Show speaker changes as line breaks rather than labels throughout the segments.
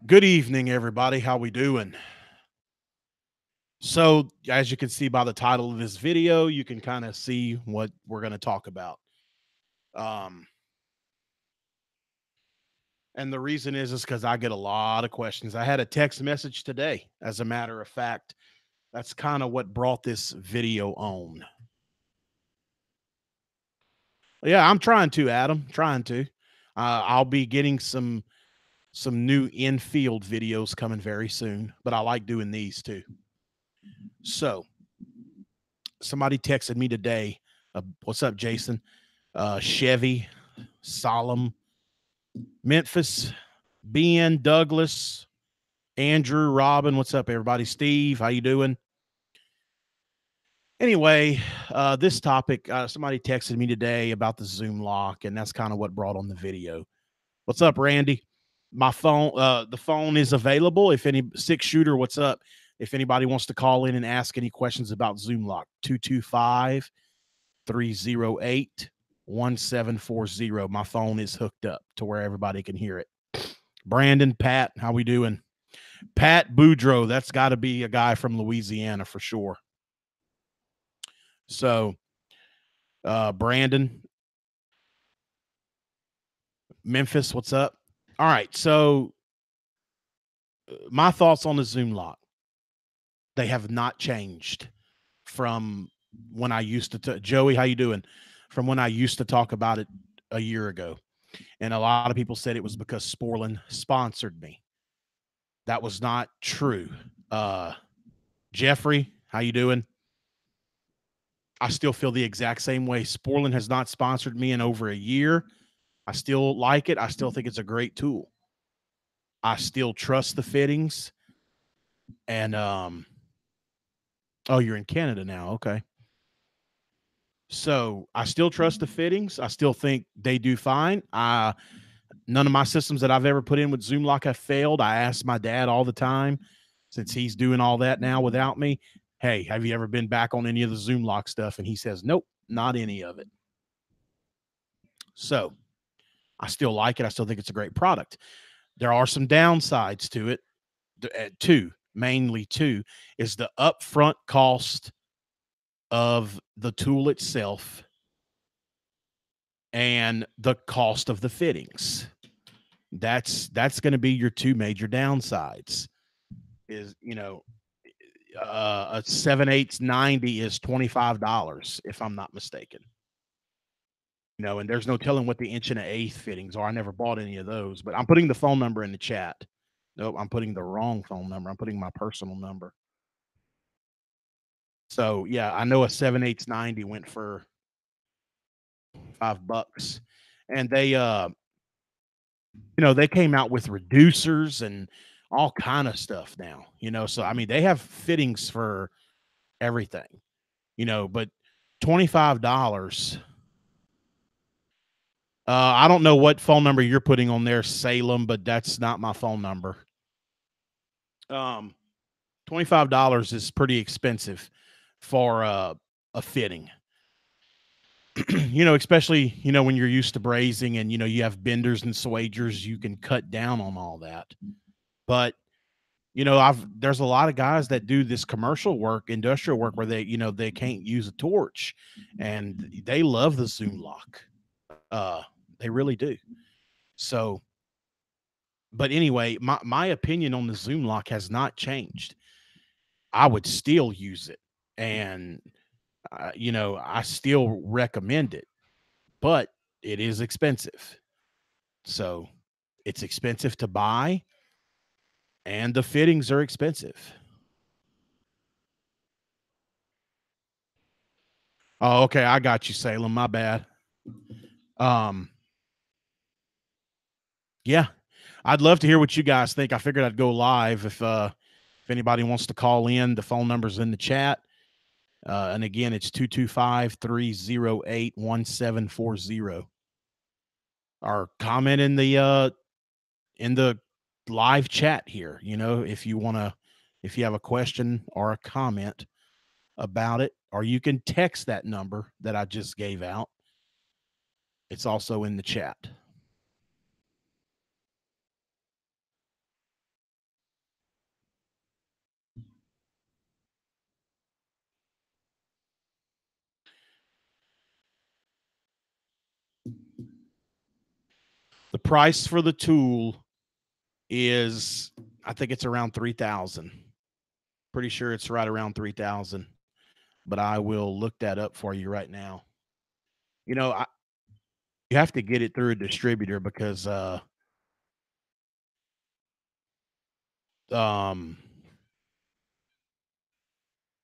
Good evening, everybody. How we doing? So, as you can see by the title of this video, you can kind of see what we're going to talk about. Um, and the reason is because I get a lot of questions. I had a text message today, as a matter of fact. That's kind of what brought this video on. Yeah, I'm trying to, Adam. Trying to. I'll be getting some new in-field videos coming very soon, but I like doing these too. So, somebody texted me today. What's up, Jason? Chevy, Solemn, Memphis, Ben, Douglas, Andrew, Robin. What's up, everybody? Steve, how you doing? Anyway, this topic, somebody texted me today about the Zoomlock, and that's kind of what brought on the video. What's up, Randy? My phone, the phone is available. If any six shooter, what's up? If anybody wants to call in and ask any questions about Zoomlock, 225 308 1740. My phone is hooked up to where everybody can hear it. Brandon, Pat, how we doing? Pat Boudreaux, that's got to be a guy from Louisiana for sure. So, Brandon, Memphis, what's up? All right, so my thoughts on the Zoom lock, they have not changed from when I used to. Joey, how you doing? From when I used to talk about it a year ago, and a lot of people said it was because Sporlin sponsored me. That was not true. Uh, Jeffrey, how you doing? I still feel the exact same way. Sporlin has not sponsored me in over a year. I still like it. I still think it's a great tool. I still trust the fittings. And oh, you're in Canada now. Okay. So I still trust the fittings. I still think they do fine. None of my systems that I've ever put in with Zoomlock have failed. I ask my dad all the time, since he's doing all that now without me. Hey, have you ever been back on any of the Zoomlock stuff? And he says, nope, not any of it. So I still like it. I still think it's a great product. There are some downsides to it. Two, mainly two, is the upfront cost of the tool itself and the cost of the fittings. That's going to be your two major downsides. Is a 7/8 90 is $25 if I'm not mistaken. And there's no telling what the inch and an eighth fittings are. I never bought any of those, but I'm putting the phone number in the chat. Nope, I'm putting the wrong phone number. I'm putting my personal number. So yeah, I know a 7/8 90 went for $5, and they came out with reducers and all kind of stuff now. So I mean they have fittings for everything. But $25. I don't know what phone number you're putting on there, Salem, but that's not my phone number. Um, $25 is pretty expensive for a fitting. Especially when you're used to brazing and you have benders and swagers, you can cut down on all that. But there's a lot of guys that do this commercial work, industrial work, where they can't use a torch, and they love the Zoomlock. They really do. So, but anyway, my opinion on the Zoomlock has not changed. I would still use it, and I still recommend it, but it is expensive. So, it's expensive to buy, and the fittings are expensive. Oh, okay, I got you, Salem. My bad. Um, yeah, I'd love to hear what you guys think. I figured I'd go live if anybody wants to call in. The phone number's in the chat. And again, it's 225 308 1740. Or comment in the live chat here. If you have a question or a comment about it, or you can text that number that I just gave out. It's also in the chat. The price for the tool is, I think it's around 3,000. Pretty sure it's right around 3,000, but I will look that up for you right now. You know, you have to get it through a distributor because um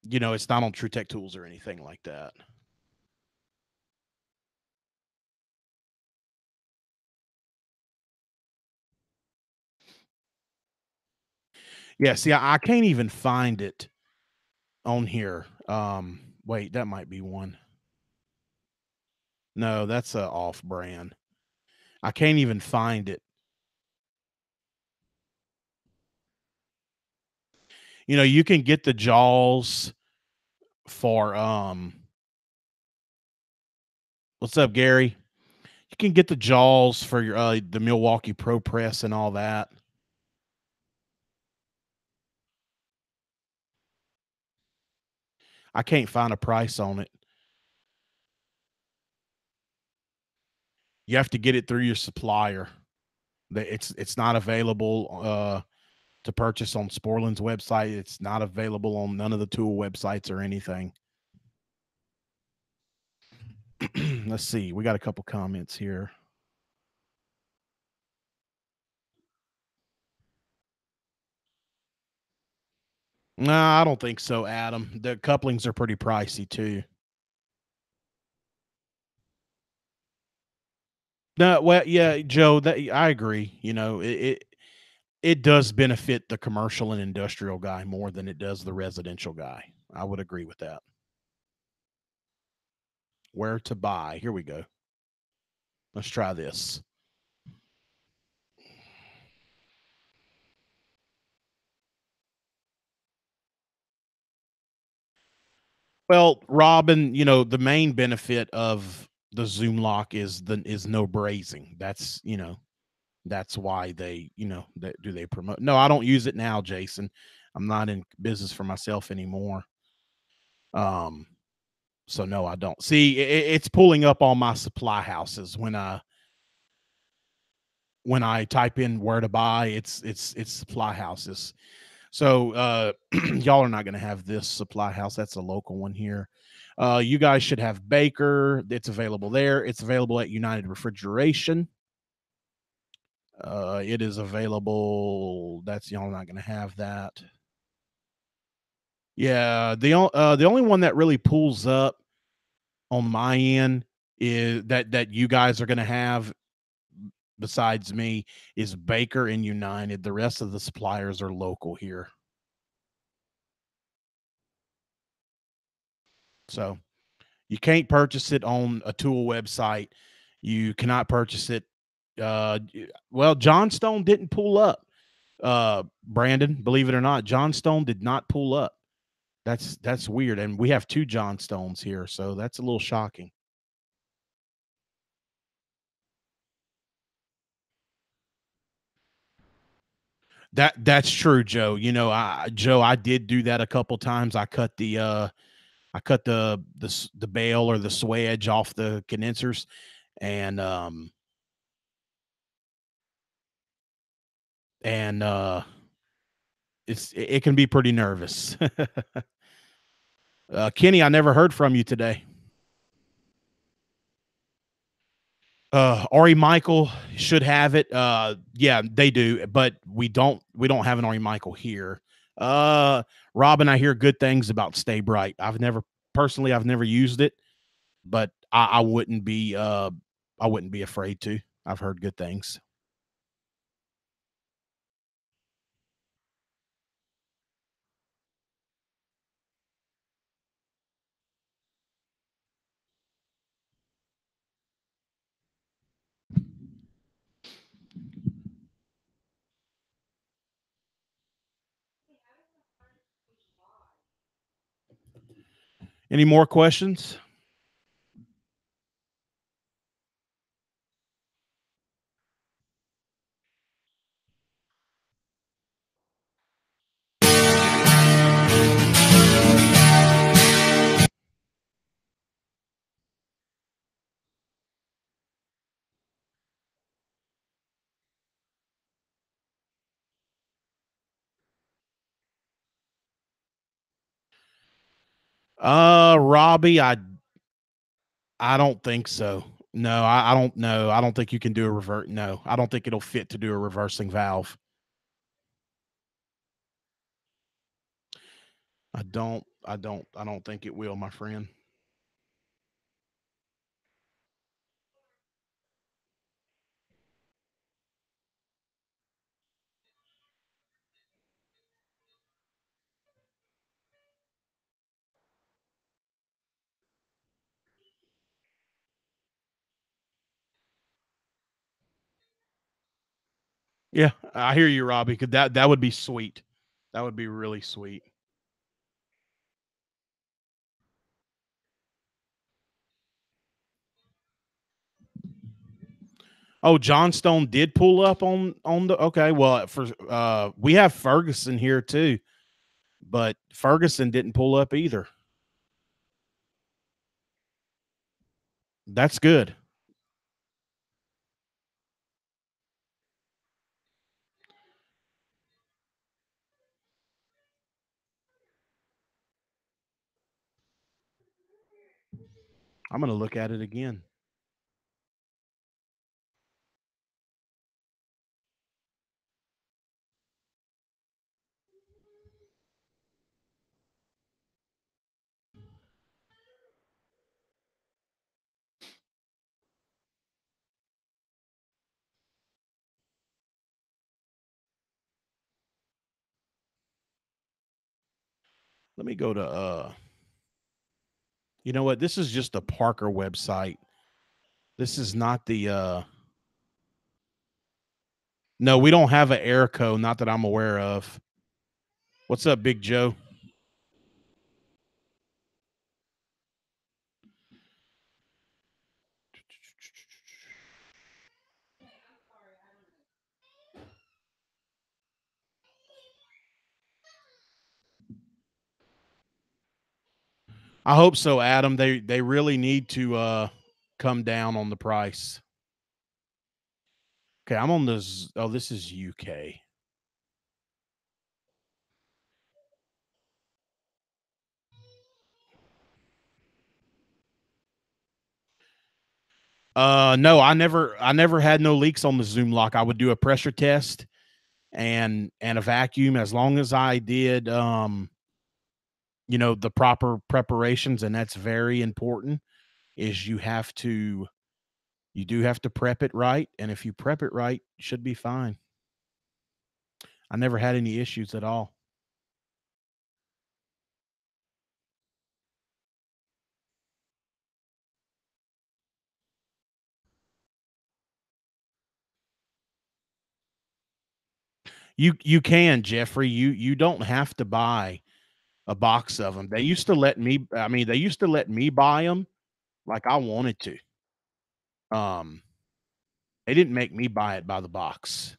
it's not on True Tech Tools or anything like that. Yeah, see, I can't even find it on here. Wait, that might be one. No, that's a off brand. I can't even find it. You can get the jaws for what's up, Gary? You can get the jaws for your the Milwaukee Pro Press and all that. I can't find a price on it. You have to get it through your supplier. It's not available to purchase on Sporland's website. It's not available on none of the tool websites or anything. Let's see. We got a couple comments here. Nah, I don't think so, Adam. The couplings are pretty pricey too. No, well, yeah, Joe, that I agree. It does benefit the commercial and industrial guy more than it does the residential guy. I would agree with that. Where to buy? Here we go. Let's try this. Well, Robin, the main benefit of the Zoomlock is no brazing. That's why they promote. No, I don't use it now, Jason. I'm not in business for myself anymore. Um, so no, I don't. See, it's pulling up all my supply houses when I type in where to buy. It's supply houses. So y'all are not going to have this supply house. That's a local one here. You guys should have Baker. It's available there. It's available at United Refrigeration. It is available. That's y'all not going to have that. Yeah, the only one that really pulls up on my end is that you guys are going to have besides me is Baker and United. The rest of the suppliers are local here. So you can't purchase it on a tool website. You cannot purchase it. Well, Johnstone didn't pull up. Brandon, believe it or not, Johnstone did not pull up. That's weird, and we have two Johnstones here, so that's a little shocking. That's true, Joe. I did do that a couple times. I cut the bail or the sway edge off the condensers, and and it can be pretty nervous. Kenny, I never heard from you today. Ari Michael should have it. Yeah, they do, but we don't have an Ari Michael here. Robin, I hear good things about Stay Bright. I've never used it, but I wouldn't be afraid to. I've heard good things. Any more questions? Robbie, I don't think so. No, I don't know. I don't think you can do a revert. No, I don't think it'll fit to do a reversing valve. I don't think it will, my friend. Yeah, I hear you, Robbie. Could that would be sweet. That would be really sweet. Oh, Johnstone did pull up on the okay. Well, for we have Ferguson here too, but Ferguson didn't pull up either. That's good. I'm gonna look at it again. Let me go to you know what? This is just the Parker website. This is not the no, we don't have an Airco, not that I'm aware of. What's up, Big Joe? I hope so, Adam. They really need to come down on the price. Okay, I'm on this. Oh, this is UK. No, I never had no leaks on the Zoomlock. I would do a pressure test and a vacuum as long as I did the proper preparations, and that's very important. Is you do have to prep it right, and if you prep it right, you should be fine. I never had any issues at all. You can, Jeffrey. You don't have to buy a box of them. They used to let me. I mean, they used to let me buy them like I wanted to. Um, they didn't make me buy it by the box.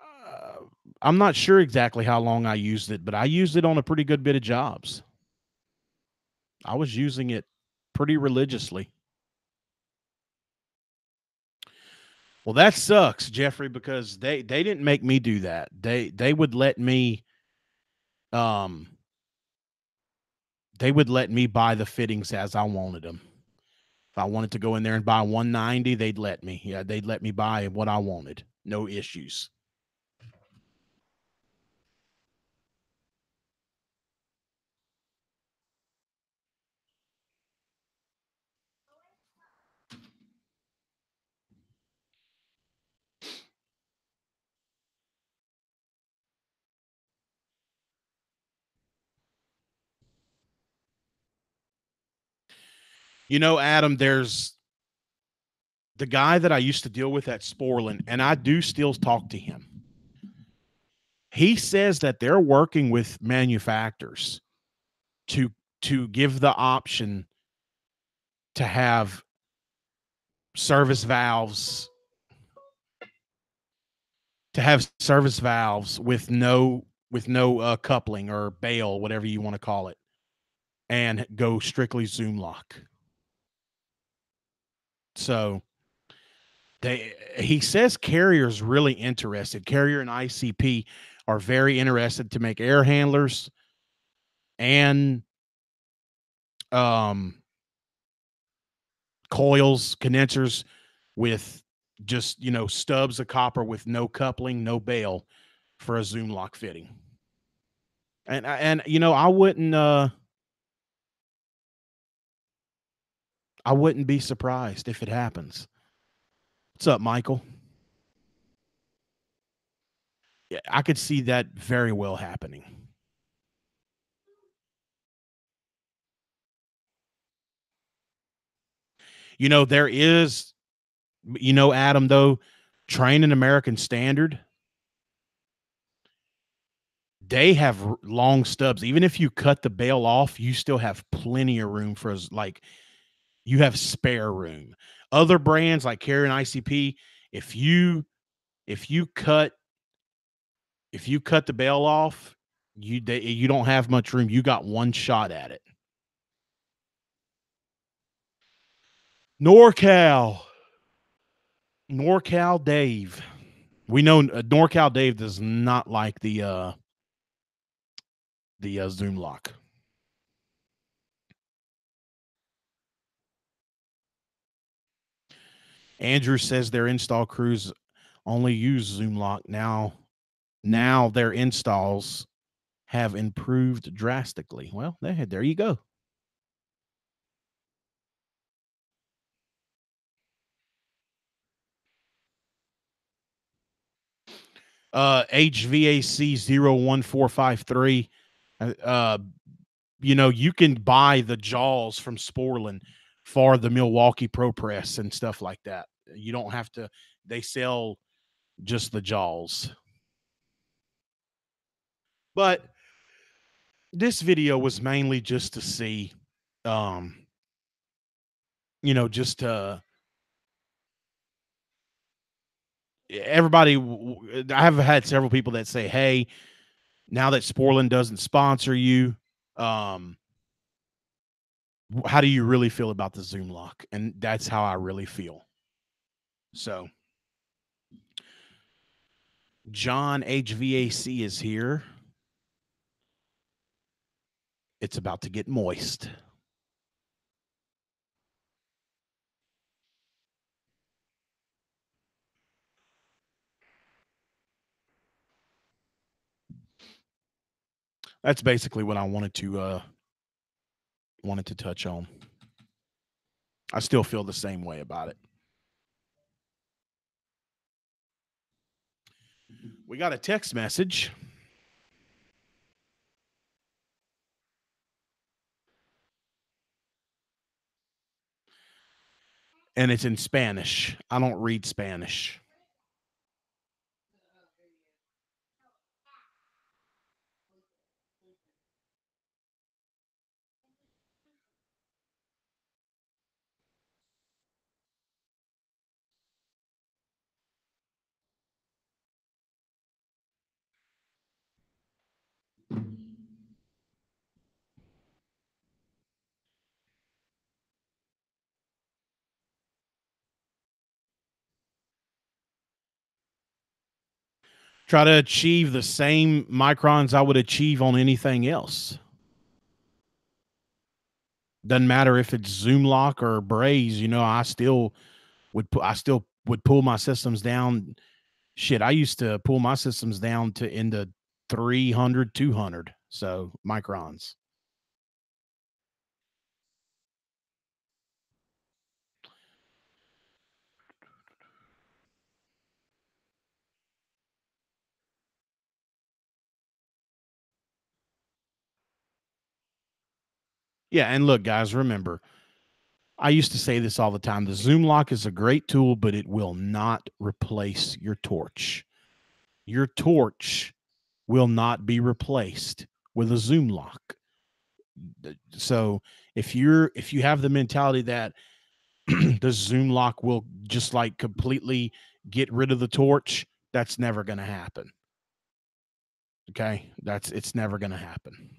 Uh, I'm not sure exactly how long I used it, but I used it on a pretty good bit of jobs. I was using it pretty religiously. Well, that sucks, Jeffrey, because they didn't make me do that. They would let me um they would let me buy the fittings as I wanted them. If I wanted to go in there and buy 190, they'd let me. Yeah, they'd let me buy what I wanted. No issues. Adam, there's the guy that I used to deal with at Sporland, and I do still talk to him. He says that they're working with manufacturers to to give the option to have service valves to have service valves with no coupling or bail, whatever you want to call it, and go strictly Zoomlock. So he says Carrier's really interested. Carrier and ICP are very interested to make air handlers and coils, condensers with just, stubs of copper with no coupling, no bail for a Zoomlock fitting. And I wouldn't be surprised if it happens. What's up, Michael? Yeah, I could see that very well happening. There is, Adam, though, Training American Standard, they have long stubs. Even if you cut the bail off, you still have plenty of room for, like, you have spare room. Other brands like Carrier and ICP, if you cut the bail off, you don't have much room. You got one shot at it. NorCal Dave. We know NorCal Dave does not like the Zoomlock. Andrew says their install crews only use Zoomlock now. Now their installs have improved drastically. Well, there you go. HVAC 01453. You can buy the jaws from Sporlan for the Milwaukee Pro Press and stuff like that. You don't have to, they sell just the jaws. But this video was mainly just to see, just to everybody. I have had several people that say, hey, now that Sporlan doesn't sponsor you, how do you really feel about the Zoomlock? And that's how I really feel. So John HVAC is here. It's about to get moist. That's basically what I wanted to touch on. I still feel the same way about it. We got a text message. And it's in Spanish. I don't read Spanish. Try to achieve the same microns I would achieve on anything else. Doesn't matter if it's Zoomlock or Braze. I still would pull my systems down. Shit, I used to pull my systems down to into 300, 200. So microns. Yeah, and look, guys, remember, I used to say this all the time. The Zoomlock is a great tool, but it will not replace your torch. Your torch will not be replaced with a Zoomlock. So if you have the mentality that the Zoomlock will just like completely get rid of the torch. That's never going to happen. Okay. It's never going to happen.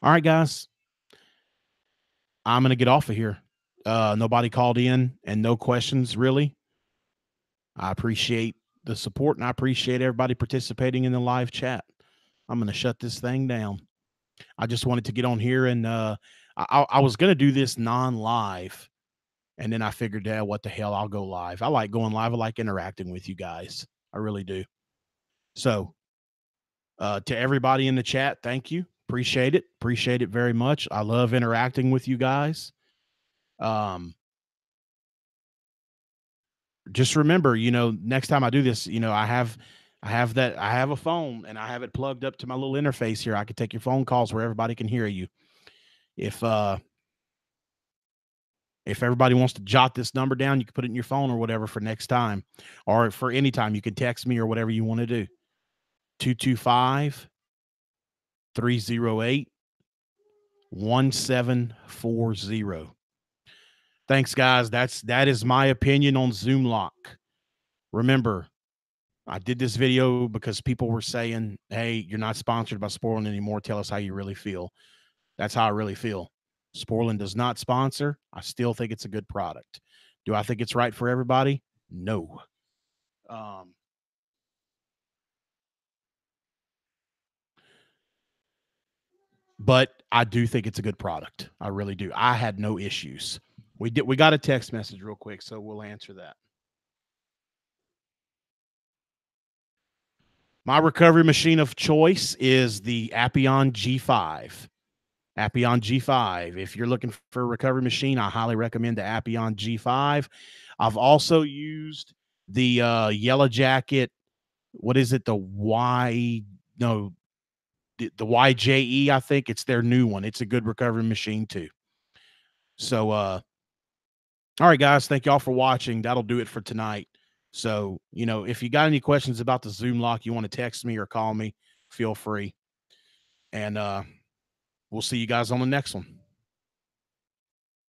All right, guys. I'm going to get off of here. Nobody called in and no questions really. I appreciate the support and I appreciate everybody participating in the live chat. I'm going to shut this thing down. I just wanted to get on here and I was going to do this non-live, and then I figured, yeah, what the hell, I'll go live. I like going live. I like interacting with you guys. I really do. So to everybody in the chat, thank you. Appreciate it. Appreciate it very much. I love interacting with you guys. Just remember, next time I do this, I have a phone and I have it plugged up to my little interface here. I can take your phone calls where everybody can hear you. If everybody wants to jot this number down, you can put it in your phone or whatever for next time, or for any time. You can text me or whatever you want to do. 225 308 1740. Thanks, guys. That is my opinion on Zoomlock. Remember, I did this video because people were saying, hey, you're not sponsored by Sporland anymore. Tell us how you really feel. That's how I really feel. Sporland does not sponsor. I still think it's a good product. Do I think it's right for everybody? No. But I do think it's a good product. I really do. I had no issues. We got a text message real quick, so we'll answer that. My recovery machine of choice is the Appion G5. Appion G5. If you're looking for a recovery machine, I highly recommend the Appion G5. I've also used the Yellow Jacket. What is it? The YJE, I think it's their new one. It's a good recovery machine too. So, all right, guys, thank y'all for watching. That'll do it for tonight. So, if you got any questions about the Zoomlock, you want to text me or call me, feel free. And we'll see you guys on the next one.